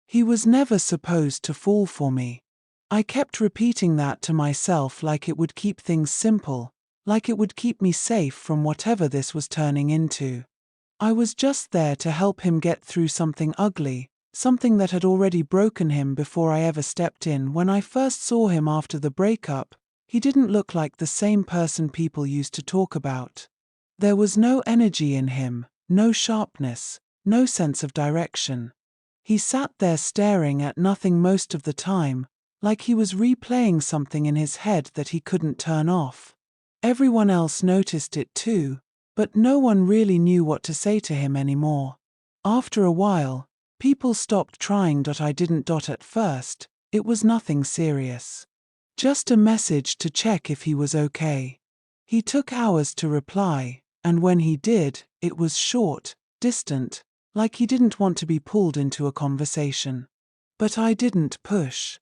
He was never supposed to fall for me. I kept repeating that to myself like it would keep things simple, like it would keep me safe from whatever this was turning into. I was just there to help him get through something ugly, something that had already broken him before I ever stepped in. When I first saw him after the breakup, he didn't look like the same person people used to talk about. There was no energy in him, no sharpness, no sense of direction. He sat there staring at nothing most of the time, like he was replaying something in his head that he couldn't turn off. Everyone else noticed it too, but no one really knew what to say to him anymore. After a while, people stopped trying. I didn't. At first, it was nothing serious. Just a message to check if he was okay. He took hours to reply, and when he did, it was short, distant, like he didn't want to be pulled into a conversation. But I didn't push.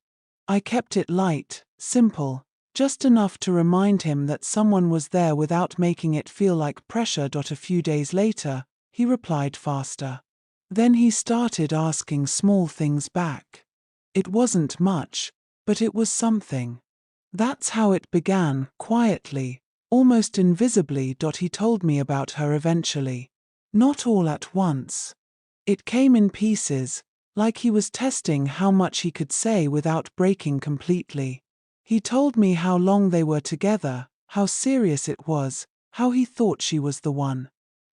I kept it light, simple, just enough to remind him that someone was there without making it feel like pressure. A few days later, he replied faster. Then he started asking small things back. It wasn't much, but it was something. That's how it began, quietly, almost invisibly. He told me about her eventually. Not all at once. It came in pieces, like he was testing how much he could say without breaking completely. He told me how long they were together, how serious it was, how he thought she was the one.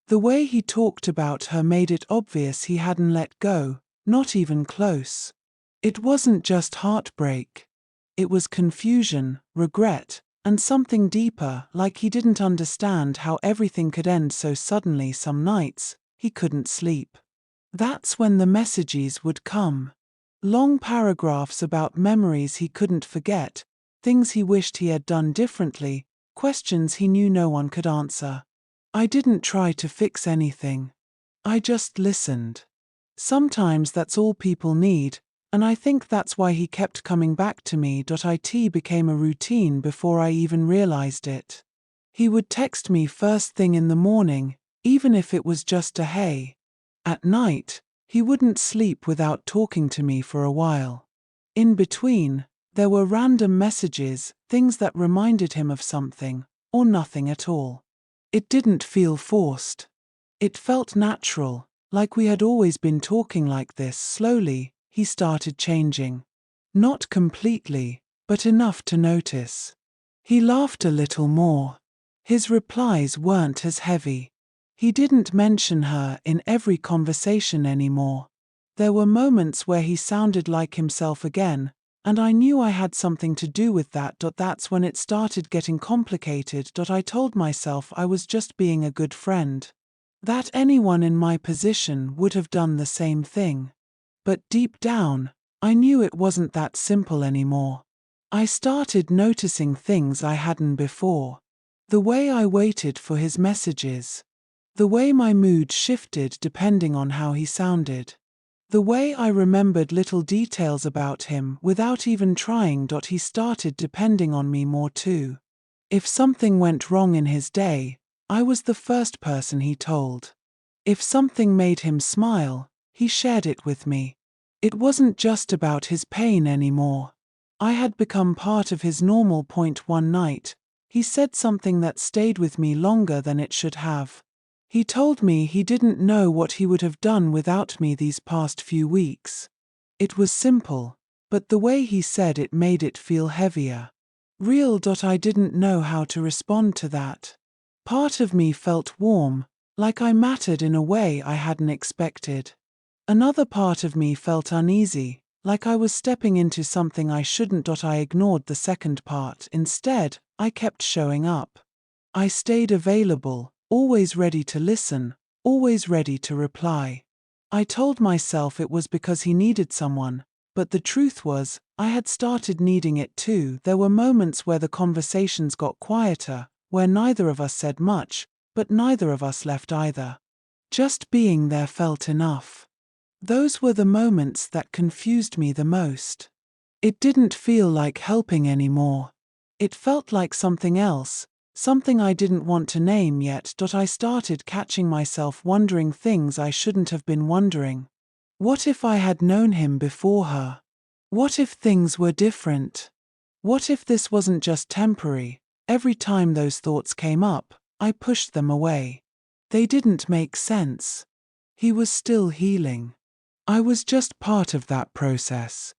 The way he talked about her made it obvious he hadn't let go, not even close. It wasn't just heartbreak. It was confusion, regret, and something deeper, like he didn't understand how everything could end so suddenly. Some nights, he couldn't sleep. That's when the messages would come. Long paragraphs about memories he couldn't forget, things he wished he had done differently, questions he knew no one could answer. I didn't try to fix anything. I just listened. Sometimes that's all people need, and I think that's why he kept coming back to me. It became a routine before I even realized it. He would text me first thing in the morning, even if it was just a hey. At night, he wouldn't sleep without talking to me for a while. In between, there were random messages, things that reminded him of something, or nothing at all. It didn't feel forced. It felt natural, like we had always been talking like this. Slowly, he started changing. Not completely, but enough to notice. He laughed a little more. His replies weren't as heavy. He didn't mention her in every conversation anymore. There were moments where he sounded like himself again, and I knew I had something to do with that. That's when it started getting complicated. I told myself I was just being a good friend. That anyone in my position would have done the same thing. But deep down, I knew it wasn't that simple anymore. I started noticing things I hadn't before. The way I waited for his messages. The way my mood shifted depending on how he sounded. The way I remembered little details about him without even trying. He started depending on me more too. If something went wrong in his day, I was the first person he told. If something made him smile, he shared it with me. It wasn't just about his pain anymore. I had become part of his normal. One night, he said something that stayed with me longer than it should have. He told me he didn't know what he would have done without me these past few weeks. It was simple, but the way he said it made it feel heavier. Real. I didn't know how to respond to that. Part of me felt warm, like I mattered in a way I hadn't expected. Another part of me felt uneasy, like I was stepping into something I shouldn't. I ignored the second part. Instead, I kept showing up. I stayed available, always ready to listen, always ready to reply. I told myself it was because he needed someone, but the truth was, I had started needing it too. There were moments where the conversations got quieter, where neither of us said much, but neither of us left either. Just being there felt enough. Those were the moments that confused me the most. It didn't feel like helping anymore. It felt like something else, something I didn't want to name yet. I started catching myself wondering things I shouldn't have been wondering. What if I had known him before her? What if things were different? What if this wasn't just temporary? Every time those thoughts came up, I pushed them away. They didn't make sense. He was still healing. I was just part of that process.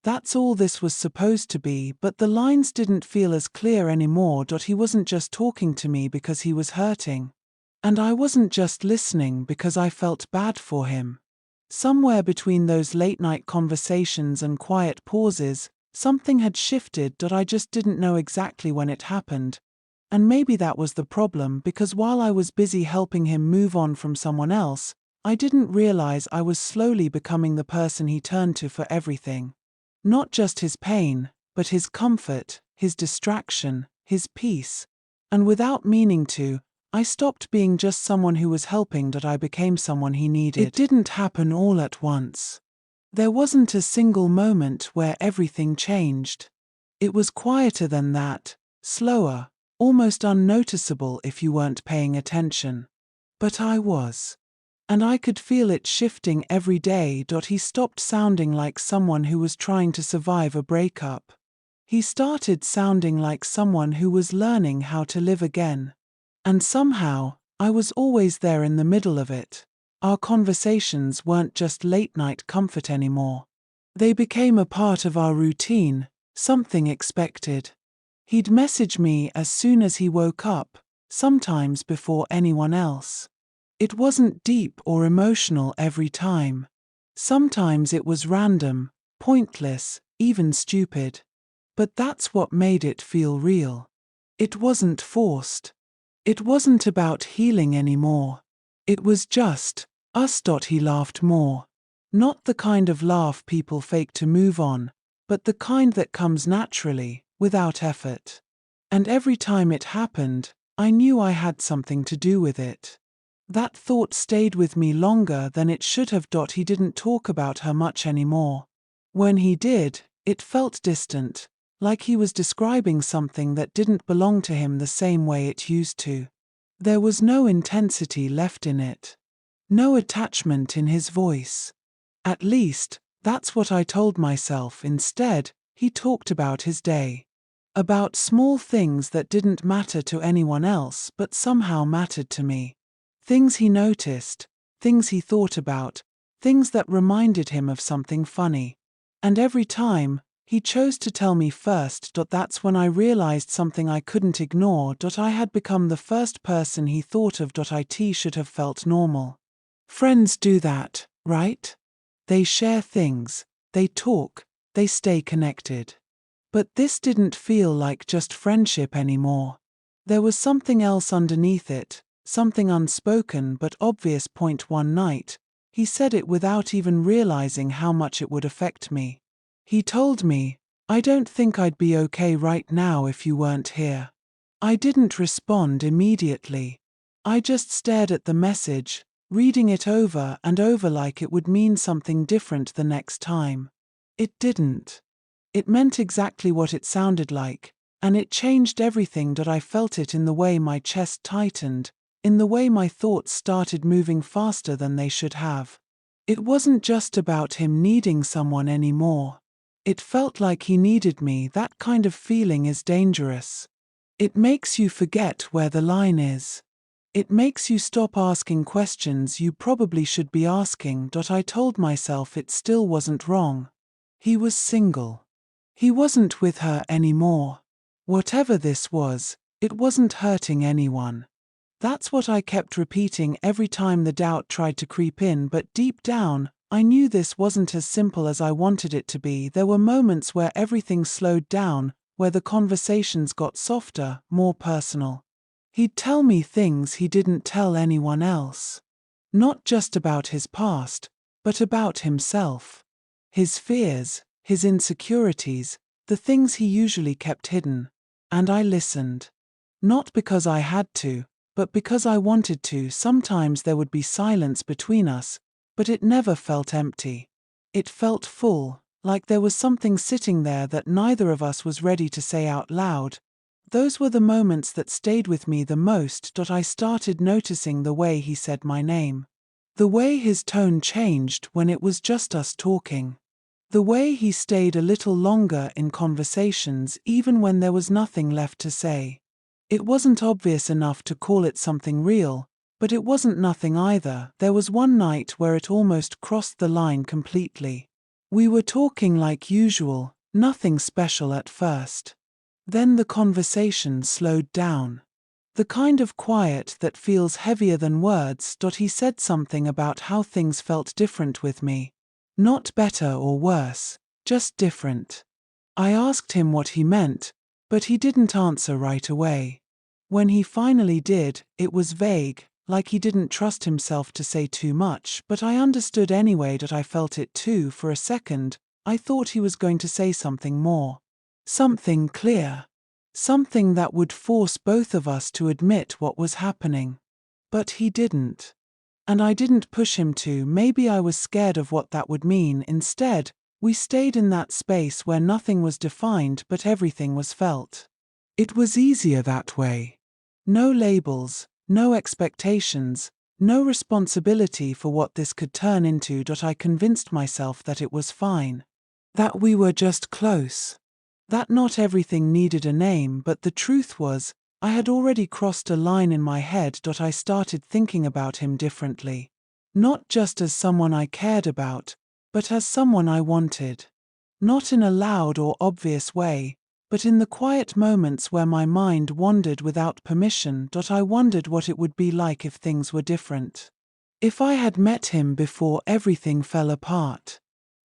That's all this was supposed to be, but the lines didn't feel as clear anymore. He wasn't just talking to me because he was hurting. And I wasn't just listening because I felt bad for him. Somewhere between those late-night conversations and quiet pauses, something had shifted. I just didn't know exactly when it happened. And maybe that was the problem, because while I was busy helping him move on from someone else, I didn't realize I was slowly becoming the person he turned to for everything. Not just his pain, but his comfort, his distraction, his peace. And without meaning to, I stopped being just someone who was helping. I became someone he needed. It didn't happen all at once. There wasn't a single moment where everything changed. It was quieter than that, slower, almost unnoticeable if you weren't paying attention. But I was. And I could feel it shifting every day. He stopped sounding like someone who was trying to survive a breakup. He started sounding like someone who was learning how to live again. And somehow, I was always there in the middle of it. Our conversations weren't just late-night comfort anymore. They became a part of our routine, something expected. He'd message me as soon as he woke up, sometimes before anyone else. It wasn't deep or emotional every time. Sometimes it was random, pointless, even stupid. But that's what made it feel real. It wasn't forced. It wasn't about healing anymore. It was just us. He laughed more. Not the kind of laugh people fake to move on, but the kind that comes naturally, without effort. And every time it happened, I knew I had something to do with it. That thought stayed with me longer than it should have. He didn't talk about her much anymore. When he did, it felt distant, like he was describing something that didn't belong to him the same way it used to. There was no intensity left in it. No attachment in his voice. At least, that's what I told myself. Instead, he talked about his day. About small things that didn't matter to anyone else but somehow mattered to me. Things he noticed, things he thought about, things that reminded him of something funny. And every time, he chose to tell me first. That's when I realized something I couldn't ignore. I had become the first person he thought of. It should have felt normal. Friends do that, right? They share things, they talk, they stay connected. But this didn't feel like just friendship anymore. There was something else underneath it, something unspoken but obvious. One night, he said it without even realizing how much it would affect me. He told me, "I don't think I'd be okay right now if you weren't here." I didn't respond immediately. I just stared at the message, reading it over and over like it would mean something different the next time. It didn't. It meant exactly what it sounded like, and it changed everything. I felt it in the way my chest tightened, in the way my thoughts started moving faster than they should have. It wasn't just about him needing someone anymore. It felt like he needed me. That kind of feeling is dangerous. It makes you forget where the line is. It makes you stop asking questions you probably should be asking. I told myself it still wasn't wrong. He was single. He wasn't with her anymore. Whatever this was, it wasn't hurting anyone. That's what I kept repeating every time the doubt tried to creep in. But deep down, I knew this wasn't as simple as I wanted it to be. There were moments where everything slowed down, where the conversations got softer, more personal. He'd tell me things he didn't tell anyone else. Not just about his past, but about himself. His fears, his insecurities, the things he usually kept hidden. And I listened. Not because I had to, but because I wanted to. Sometimes there would be silence between us, but it never felt empty. It felt full, like there was something sitting there that neither of us was ready to say out loud. Those were the moments that stayed with me the most. I started noticing the way he said my name. The way his tone changed when it was just us talking. The way he stayed a little longer in conversations even when there was nothing left to say. It wasn't obvious enough to call it something real, but it wasn't nothing either. There was one night where it almost crossed the line completely. We were talking like usual, nothing special at first. Then the conversation slowed down. The kind of quiet that feels heavier than words. He said something about how things felt different with me. Not better or worse, just different. I asked him what he meant, but he didn't answer right away. When he finally did, it was vague, like he didn't trust himself to say too much, but I understood anyway. I felt it too. For a second, I thought he was going to say something more. Something clear. Something that would force both of us to admit what was happening. But he didn't. And I didn't push him to. Maybe I was scared of what that would mean. Instead, we stayed in that space where nothing was defined but everything was felt. It was easier that way. No labels, no expectations, no responsibility for what this could turn into. I convinced myself that it was fine. That we were just close. That not everything needed a name, but the truth was, I had already crossed a line in my head. I started thinking about him differently. Not just as someone I cared about, but as someone I wanted. Not in a loud or obvious way, but in the quiet moments where my mind wandered without permission. I wondered what it would be like if things were different. If I had met him before everything fell apart.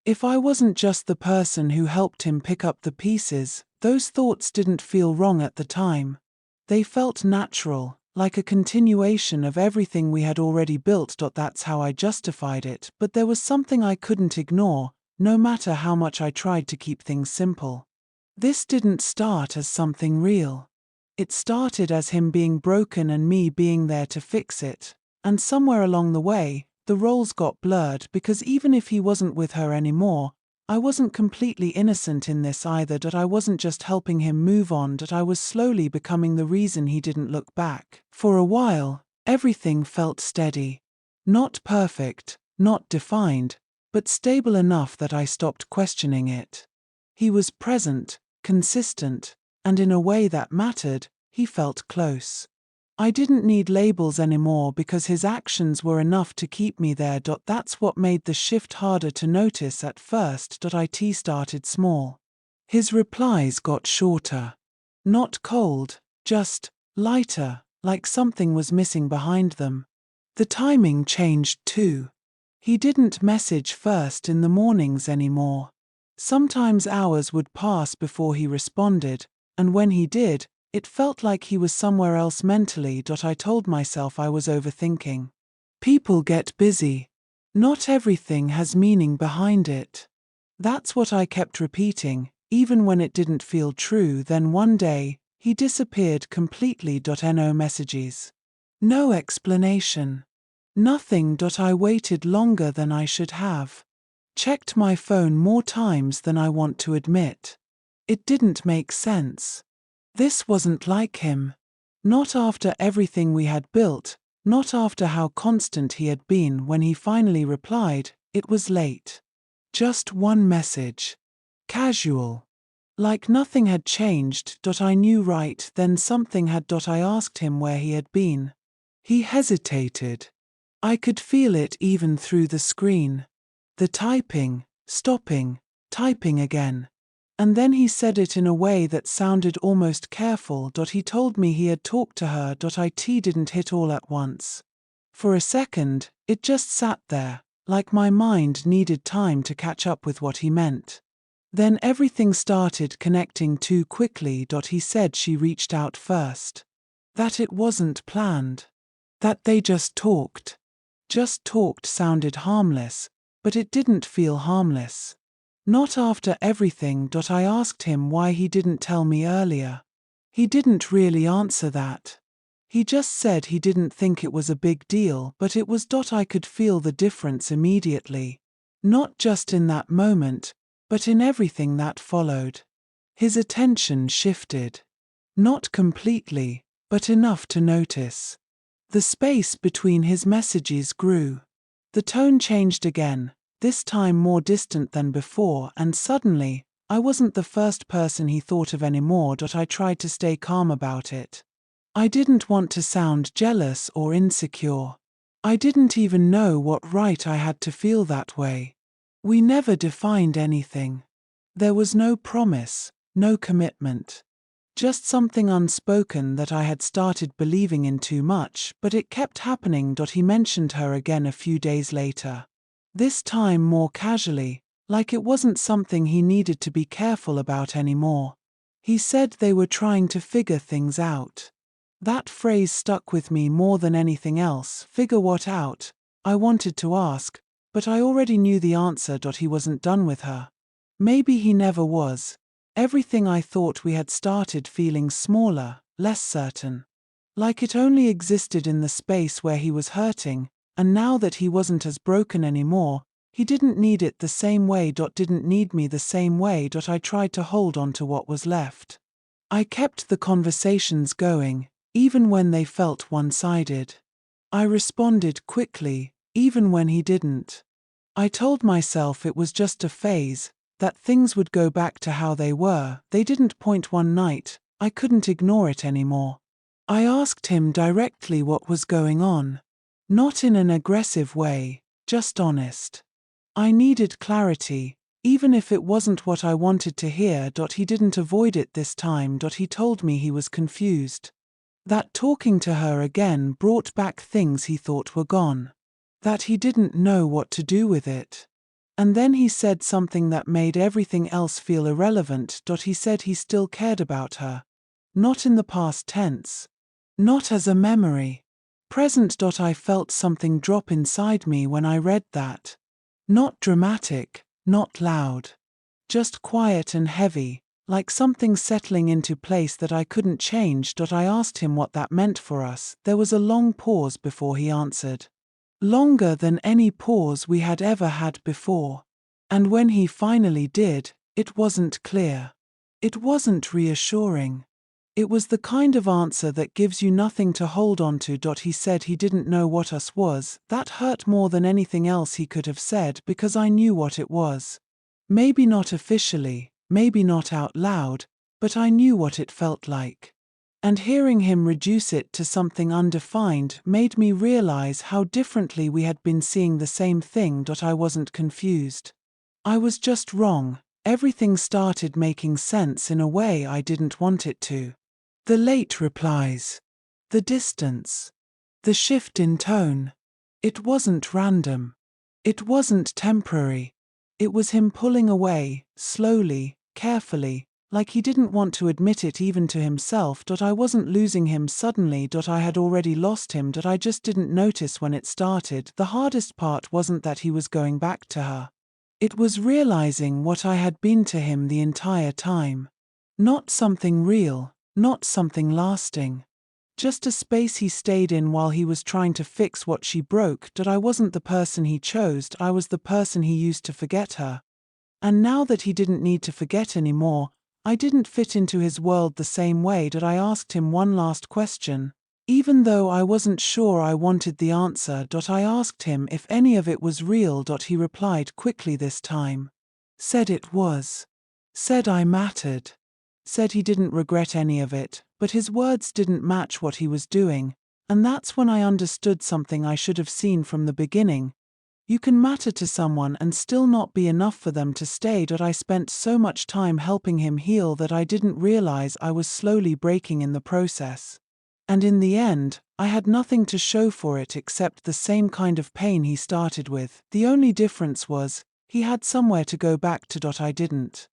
If I wasn't just the person who helped him pick up the pieces. Those thoughts didn't feel wrong at the time. They felt natural, like a continuation of everything we had already built. That's how I justified it, but there was something I couldn't ignore, no matter how much I tried to keep things simple. This didn't start as something real. It started as him being broken and me being there to fix it. And somewhere along the way, the roles got blurred because even if he wasn't with her anymore, I wasn't completely innocent in this either. I wasn't just helping him move on. I was slowly becoming the reason he didn't look back. For a while, everything felt steady. Not perfect, not defined, but stable enough that I stopped questioning it. He was present, consistent, and in a way that mattered. He felt close. I didn't need labels anymore because his actions were enough to keep me there. That's what made the shift harder to notice at first. It started small. His replies got shorter. Not cold, just lighter, like something was missing behind them. The timing changed too. He didn't message first in the mornings anymore. Sometimes hours would pass before he responded, and when he did, it felt like he was somewhere else mentally. I told myself I was overthinking. People get busy. Not everything has meaning behind it. That's what I kept repeating, even when it didn't feel true. Then one day, he disappeared completely. No messages. No explanation. Nothing. I waited longer than I should have. Checked my phone more times than I want to admit. It didn't make sense. This wasn't like him. Not after everything we had built, not after how constant he had been. When he finally replied, it was late. Just one message. Casual. Like nothing had changed. I knew right then something had. I asked him where he had been. He hesitated. I could feel it even through the screen. The typing, stopping, typing again. And then he said it in a way that sounded almost careful. He told me he had talked to her. It didn't hit all at once. For a second, it just sat there, like my mind needed time to catch up with what he meant. Then everything started connecting too quickly. He said she reached out first. That it wasn't planned. That they just talked. Just talked sounded harmless, but it didn't feel harmless. Not after everything. I asked him why he didn't tell me earlier. He didn't really answer that. He just said he didn't think it was a big deal, but it was. I could feel the difference immediately. Not just in that moment, but in everything that followed. His attention shifted. Not completely, but enough to notice. The space between his messages grew. The tone changed again, this time more distant than before, and suddenly, I wasn't the first person he thought of anymore. I tried to stay calm about it. I didn't want to sound jealous or insecure. I didn't even know what right I had to feel that way. We never defined anything. There was no promise, no commitment. Just something unspoken that I had started believing in too much, but it kept happening. He mentioned her again a few days later. This time more casually, like it wasn't something he needed to be careful about anymore. He said they were trying to figure things out. That phrase stuck with me more than anything else. Figure what out? I wanted to ask, but I already knew the answer. He wasn't done with her. Maybe he never was. Everything I thought we had started feeling smaller, less certain. Like it only existed in the space where he was hurting, and now that he wasn't as broken anymore, he didn't need it the same way. Didn't need me the same way. I tried to hold on to what was left. I kept the conversations going, even when they felt one-sided. I responded quickly, even when he didn't. I told myself it was just a phase, that things would go back to how they were. They didn't point one night. I couldn't ignore it anymore. I asked him directly what was going on. Not in an aggressive way, just honest. I needed clarity, even if it wasn't what I wanted to hear. He didn't avoid it this time. He told me he was confused. That talking to her again brought back things he thought were gone. That he didn't know what to do with it. And then he said something that made everything else feel irrelevant. He said he still cared about her. Not in the past tense. Not as a memory. Present. I felt something drop inside me when I read that. Not dramatic, not loud. Just quiet and heavy, like something settling into place that I couldn't change. I asked him what that meant for us. There was a long pause before he answered. Longer than any pause we had ever had before. And when he finally did, it wasn't clear. It wasn't reassuring. It was the kind of answer that gives you nothing to hold on to. He said he didn't know what us was. That hurt more than anything else he could have said, because I knew what it was. Maybe not officially, maybe not out loud, but I knew what it felt like. And hearing him reduce it to something undefined made me realize how differently we had been seeing the same thing. I wasn't confused. I was just wrong. Everything started making sense in a way I didn't want it to. The late replies. The distance. The shift in tone. It wasn't random. It wasn't temporary. It was him pulling away, slowly, carefully, like he didn't want to admit it even to himself. I wasn't losing him suddenly. I had already lost him. I just didn't notice when it started. The hardest part wasn't that he was going back to her. It was realizing what I had been to him the entire time. Not something real, not something lasting. Just a space he stayed in while he was trying to fix what she broke. I wasn't the person he chose. I was the person he used to forget her. And now that he didn't need to forget anymore, I didn't fit into his world the same way. I asked him one last question. Even though I wasn't sure I wanted the answer. I asked him if any of it was real. He replied quickly this time. Said it was. Said I mattered. Said he didn't regret any of it, but his words didn't match what he was doing, and that's when I understood something I should have seen from the beginning. You can matter to someone and still not be enough for them to stay. I spent so much time helping him heal that I didn't realize I was slowly breaking in the process. And in the end, I had nothing to show for it except the same kind of pain he started with. The only difference was, he had somewhere to go back to. I didn't.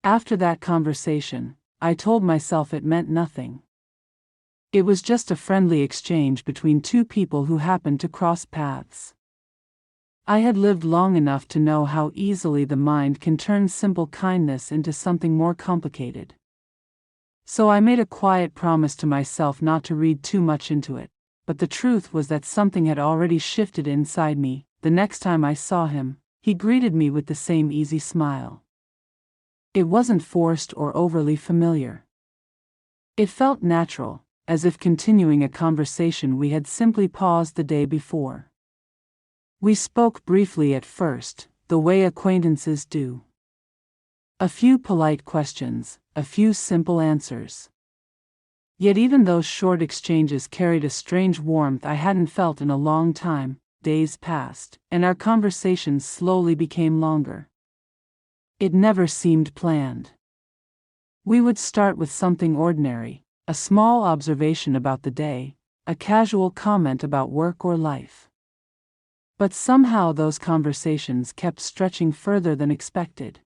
After that conversation, I told myself it meant nothing. It was just a friendly exchange between two people who happened to cross paths. I had lived long enough to know how easily the mind can turn simple kindness into something more complicated. So I made a quiet promise to myself not to read too much into it, but the truth was that something had already shifted inside me. The next time I saw him, he greeted me with the same easy smile. It wasn't forced or overly familiar. It felt natural, as if continuing a conversation we had simply paused the day before. We spoke briefly at first, the way acquaintances do. A few polite questions, a few simple answers. Yet even those short exchanges carried a strange warmth I hadn't felt in a long time. Days passed, and our conversations slowly became longer. It never seemed planned. We would start with something ordinary, a small observation about the day, a casual comment about work or life. But somehow those conversations kept stretching further than expected.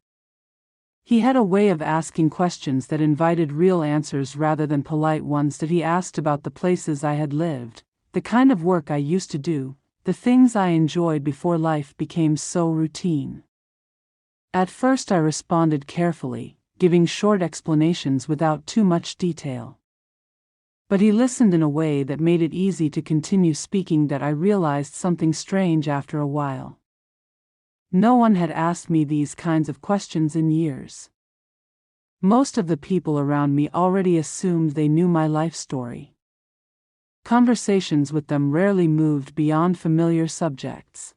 He had a way of asking questions that invited real answers rather than polite ones. That he asked about the places I had lived, the kind of work I used to do, the things I enjoyed before life became so routine. At first I responded carefully, giving short explanations without too much detail. But he listened in a way that made it easy to continue speaking. That I realized something strange after a while. No one had asked me these kinds of questions in years. Most of the people around me already assumed they knew my life story. Conversations with them rarely moved beyond familiar subjects.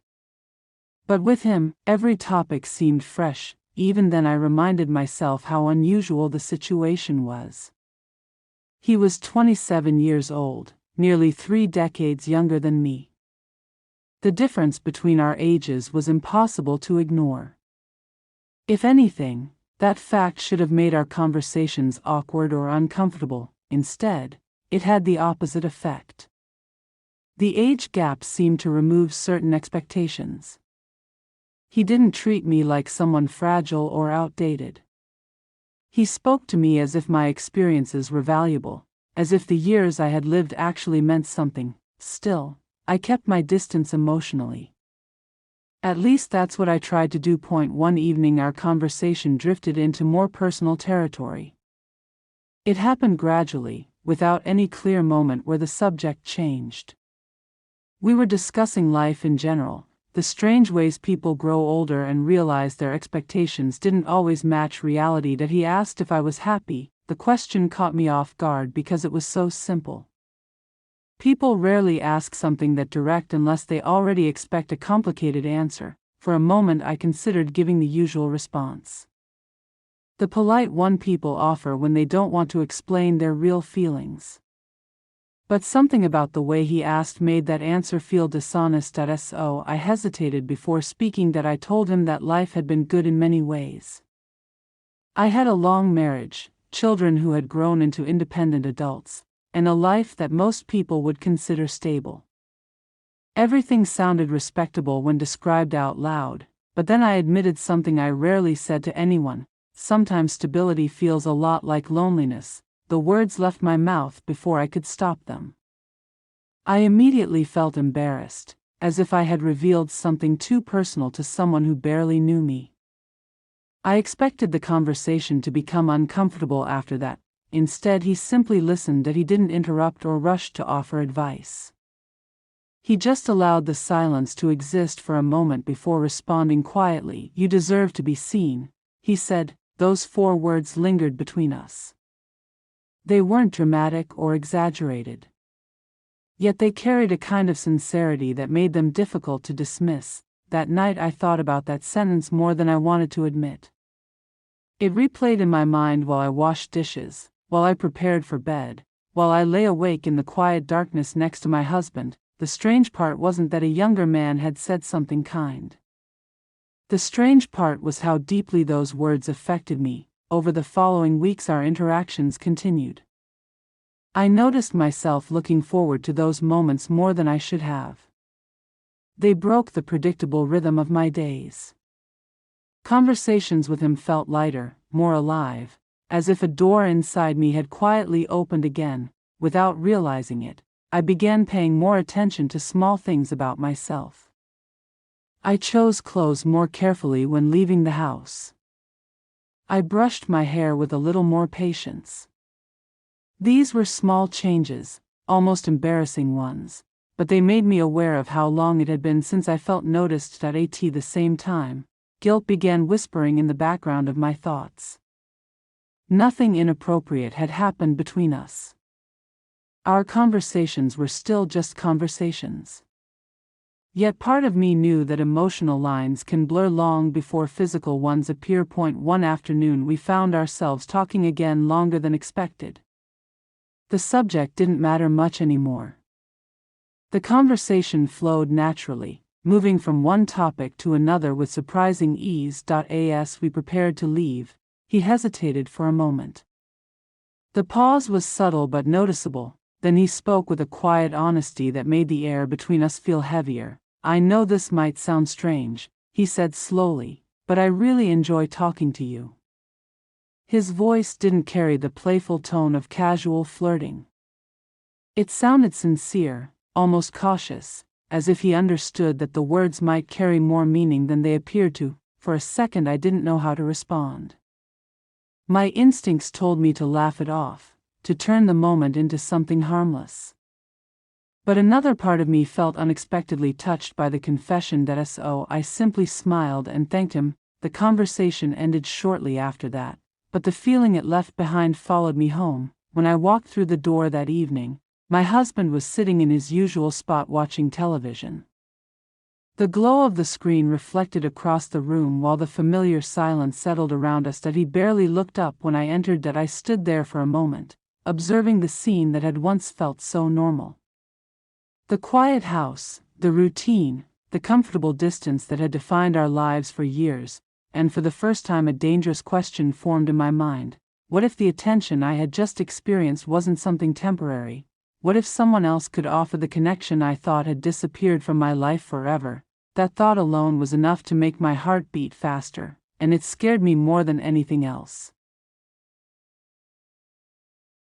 But with him, every topic seemed fresh. Even then I reminded myself how unusual the situation was. He was 27 years old, nearly 3 decades younger than me. The difference between our ages was impossible to ignore. If anything, that fact should have made our conversations awkward or uncomfortable. Instead, it had the opposite effect. The age gap seemed to remove certain expectations. He didn't treat me like someone fragile or outdated. He spoke to me as if my experiences were valuable, as if the years I had lived actually meant something. Still, I kept my distance emotionally. At least that's what I tried to do. One evening our conversation drifted into more personal territory. It happened gradually, without any clear moment where the subject changed. We were discussing life in general, the strange ways people grow older and realize their expectations didn't always match reality. That he asked if I was happy. The question caught me off guard because it was so simple. People rarely ask something that direct unless they already expect a complicated answer. For a moment I considered giving the usual response. The polite one people offer when they don't want to explain their real feelings. But something about the way he asked made that answer feel dishonest. So I hesitated before speaking. That I told him that life had been good in many ways. I had a long marriage, children who had grown into independent adults, and a life that most people would consider stable. Everything sounded respectable when described out loud, but then I admitted something I rarely said to anyone. Sometimes stability feels a lot like loneliness. The words left my mouth before I could stop them. I immediately felt embarrassed, as if I had revealed something too personal to someone who barely knew me. I expected the conversation to become uncomfortable after that. Instead, he simply listened. That he didn't interrupt or rush to offer advice. He just allowed the silence to exist for a moment before responding quietly. "You deserve to be seen," he said. Those 4 words lingered between us. They weren't dramatic or exaggerated. Yet they carried a kind of sincerity that made them difficult to dismiss. That night I thought about that sentence more than I wanted to admit. It replayed in my mind while I washed dishes, while I prepared for bed, while I lay awake in the quiet darkness next to my husband. The strange part wasn't that a younger man had said something kind. The strange part was how deeply those words affected me. Over the following weeks our interactions continued. I noticed myself looking forward to those moments more than I should have. They broke the predictable rhythm of my days. Conversations with him felt lighter, more alive, as if a door inside me had quietly opened again. Without realizing it, I began paying more attention to small things about myself. I chose clothes more carefully when leaving the house. I brushed my hair with a little more patience. These were small changes, almost embarrassing ones, but they made me aware of how long it had been since I felt noticed. At the same time, guilt began whispering in the background of my thoughts. Nothing inappropriate had happened between us. Our conversations were still just conversations. Yet part of me knew that emotional lines can blur long before physical ones appear. One afternoon we found ourselves talking again longer than expected. The subject didn't matter much anymore. The conversation flowed naturally, moving from one topic to another with surprising ease. As we prepared to leave, he hesitated for a moment. The pause was subtle but noticeable, then he spoke with a quiet honesty that made the air between us feel heavier. "I know this might sound strange," he said slowly, "but I really enjoy talking to you." His voice didn't carry the playful tone of casual flirting. It sounded sincere, almost cautious, as if he understood that the words might carry more meaning than they appeared to. For a second I didn't know how to respond. My instincts told me to laugh it off, to turn the moment into something harmless. But another part of me felt unexpectedly touched by the confession. So I simply smiled and thanked him. The conversation ended shortly after that, but the feeling it left behind followed me home. When I walked through the door that evening, my husband was sitting in his usual spot watching television. The glow of the screen reflected across the room while the familiar silence settled around us. He barely looked up when I entered. I stood there for a moment, observing the scene that had once felt so normal. The quiet house, the routine, the comfortable distance that had defined our lives for years, and for the first time a dangerous question formed in my mind. What if the attention I had just experienced wasn't something temporary? What if someone else could offer the connection I thought had disappeared from my life forever? That thought alone was enough to make my heart beat faster, and it scared me more than anything else.